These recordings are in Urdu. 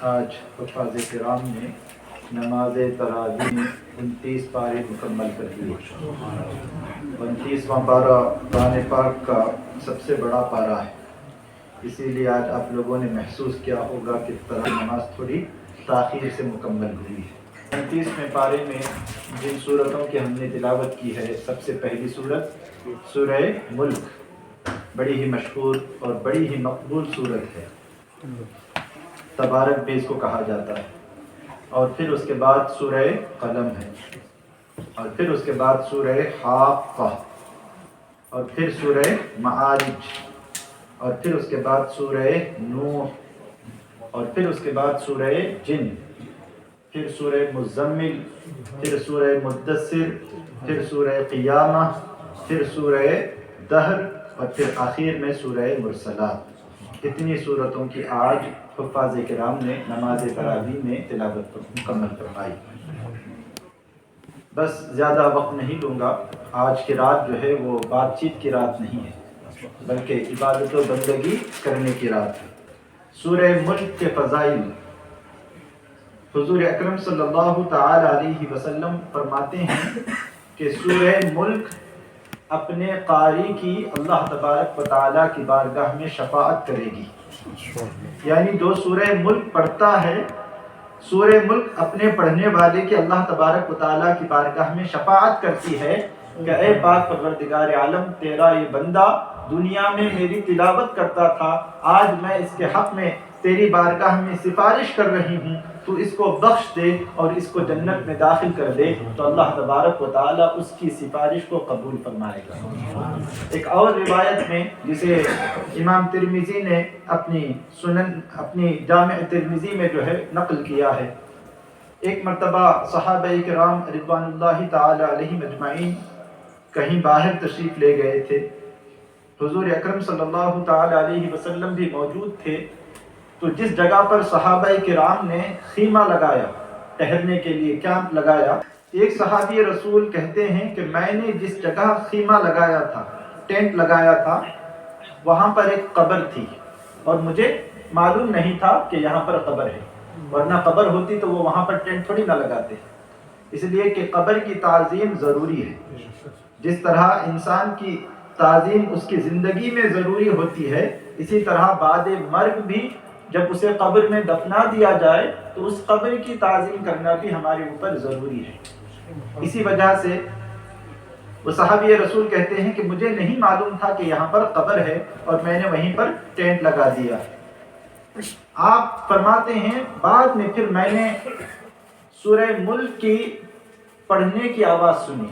آج حفاظ کرام نے نماز تراویح میں 29 پارے مکمل کر دیے۔ 29واں پارہ قرآن پاک کا سب سے بڑا پارہ ہے، اسی لیے آج آپ لوگوں نے محسوس کیا ہوگا کہ تراویح نماز تھوڑی تاخیر سے مکمل ہوئی ہے۔ 29ویں پارے میں جن سورتوں کی ہم نے تلاوت کی ہے، سب سے پہلی سورت سورہ ملک، بڑی ہی مشہور اور بڑی ہی مقبول سورت ہے، تبارک بھی اس کو کہا جاتا ہے۔ اور پھر اس کے بعد سورہ قلم ہے، اور پھر اس کے بعد سورہ حاقہ، اور پھر سورہ معارج، اور پھر اس کے بعد سورہ نوح، اور پھر اس کے بعد سورہ جن، پھر سورہ مزمل، پھر سورہ مدثر، پھر سورہ قیامہ، پھر سورہ دہر، اور پھر آخر میں سورہ مرسلات۔ اتنی سورتوں کی آج حفاظ کرام نے نماز تراویح میں تلاوت مکمل کروائی۔ بس زیادہ وقت نہیں لوں گا، آج کی رات جو ہے وہ بات چیت کی رات نہیں ہے، بلکہ عبادت و بندگی کرنے کی رات ہے۔ سورہ ملک کے فضائل، حضور اکرم صلی اللہ تعالی علیہ وسلم فرماتے ہیں کہ سورہ ملک اپنے قاری کی اللہ تبارک و تعالیٰ کی بارگاہ میں شفاعت کرے گی۔ یعنی جو سورہ ملک پڑھتا ہے، سورہ ملک اپنے پڑھنے والے کی اللہ تبارک و تعالیٰ کی بارگاہ میں شفاعت کرتی ہے کہ اے پاک پروردگار عالم، تیرا یہ بندہ دنیا میں میری تلاوت کرتا تھا، آج میں اس کے حق میں تیری بارگاہ میں سفارش کر رہی ہوں، تو اس کو بخش دے اور اس کو جنت میں داخل کر دے، تو اللہ تبارک و تعالیٰ اس کی سفارش کو قبول فرمائے گا۔ ایک اور روایت میں جسے امام ترمذی نے اپنی جامع ترمذی میں جو ہے نقل کیا ہے، ایک مرتبہ صحابہ کرام رضوان اللہ تعالی علیہم اجمعین کہیں باہر تشریف لے گئے تھے، حضور اکرم صلی اللہ تعالی علیہ وسلم بھی موجود تھے، تو جس جگہ پر صحابہ کرام نے خیمہ لگایا، ٹہرنے کے لیے کیمپ لگایا، ایک صحابی رسول کہتے ہیں کہ میں نے جس جگہ خیمہ لگایا تھا، ٹینٹ لگایا تھا، وہاں پر ایک قبر تھی، اور مجھے معلوم نہیں تھا کہ یہاں پر قبر ہے، ورنہ قبر ہوتی تو وہ وہاں پر ٹینٹ تھوڑی نہ لگاتے، اس لیے کہ قبر کی تعظیم ضروری ہے۔ جس طرح انسان کی تعظیم اس کی زندگی میں ضروری ہوتی ہے، اسی طرح بعد مرگ بھی جب اسے قبر میں دفنا دیا جائے تو اس قبر کی تعظیم کرنا بھی ہمارے اوپر ضروری ہے۔ اسی وجہ سے وہ صحابی رسول کہتے ہیں کہ مجھے نہیں معلوم تھا کہ یہاں پر قبر ہے، اور میں نے وہیں پر ٹینٹ لگا دیا۔ آپ فرماتے ہیں بعد میں پھر میں نے سورہ ملک کی پڑھنے کی آواز سنی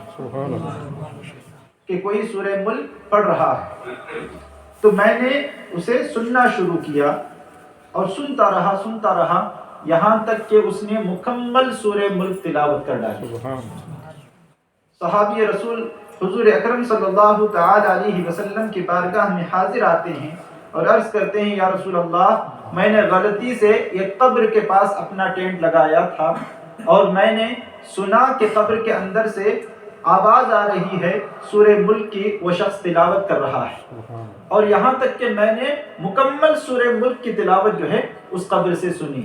کہ کوئی سورہ ملک پڑھ رہا ہے، تو میں نے اسے سننا شروع کیا اور سنتا رہا یہاں تک کہ اس نے مکمل سورہ ملک تلاوت کر ڈالی۔ صحابی رسول حضور اکرم صلی اللہ تعالی علیہ وسلم کی بارگاہ میں حاضر آتے ہیں اور عرض کرتے ہیں یا رسول اللہ، میں نے غلطی سے ایک قبر کے پاس اپنا ٹینٹ لگایا تھا، اور میں نے سنا کہ قبر کے اندر سے آواز آ رہی ہے سورہ ملک کی، وہ شخص تلاوت کر رہا ہے، اور یہاں تک کہ میں نے مکمل سورہ ملک کی تلاوت جو ہے اس قبر سے سنی۔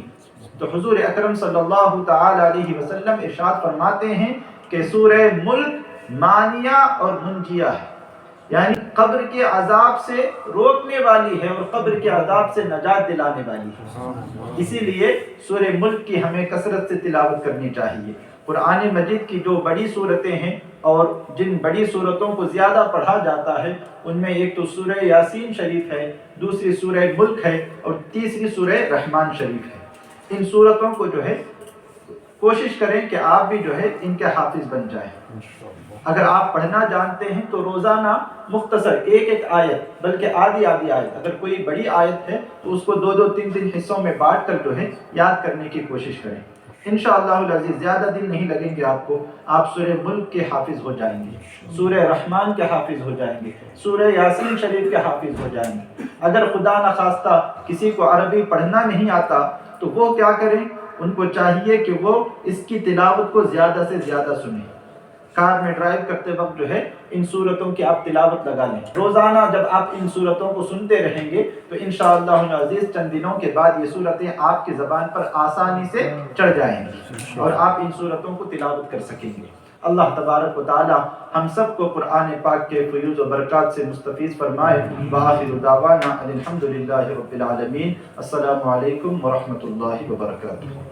تو حضور اکرم صلی اللہ تعالی علیہ وسلم ارشاد فرماتے ہیں کہ سورہ ملک مانیہ اور منجیہ ہے، یعنی قبر کے عذاب سے روکنے والی ہے اور قبر کے عذاب سے نجات دلانے والی ہے۔ اسی لیے سورہ ملک کی ہمیں کثرت سے تلاوت کرنی چاہیے۔ قرآن مجید کی جو بڑی صورتیں ہیں اور جن بڑی صورتوں کو زیادہ پڑھا جاتا ہے، ان میں ایک تو سورہ یاسین شریف ہے، دوسری سورہ ملک ہے، اور تیسری سورہ رحمان شریف ہے۔ ان صورتوں کو جو ہے کوشش کریں کہ آپ بھی جو ہے ان کے حافظ بن جائیں۔ اگر آپ پڑھنا جانتے ہیں تو روزانہ مختصر ایک آیت، بلکہ آدھی آیت، اگر کوئی بڑی آیت ہے تو اس کو 2-3 حصوں میں بانٹ کر جو ہے یاد کرنے کی کوشش کریں۔ انشاءاللہ العزیز زیادہ دن نہیں لگیں گے آپ کو، آپ سورہ ملک کے حافظ ہو جائیں گے، سورہ رحمان کے حافظ ہو جائیں گے، سورہ یاسین شریف کے حافظ ہو جائیں گے۔ اگر خدا نخواستہ کسی کو عربی پڑھنا نہیں آتا تو وہ کیا کریں، ان کو چاہیے کہ وہ اس کی تلاوت کو زیادہ سے زیادہ سنیں، کار میں ڈرائیو کرتے وقت جو ہے ان صورتوں کی آپ تلاوت لگا لیں. روزانہ جب آپ ان صورتوں کو سنتے رہیں گے تو انشاءاللہ العزیز چند دنوں کے بعد یہ صورتیں آپ کی زبان پر آسانی سے چڑھ جائیں گی اور آپ ان صورتوں کو تلاوت کر سکیں گے. اللہ تبارک و تعالی ہم سب کو قرآن پاک کے فیوز و برکات سے مستفیض فرمائے. وآخر دعوانا الحمدللہ رب العالمین. السلام علیکم ورحمۃ اللہ وبرکاتہ.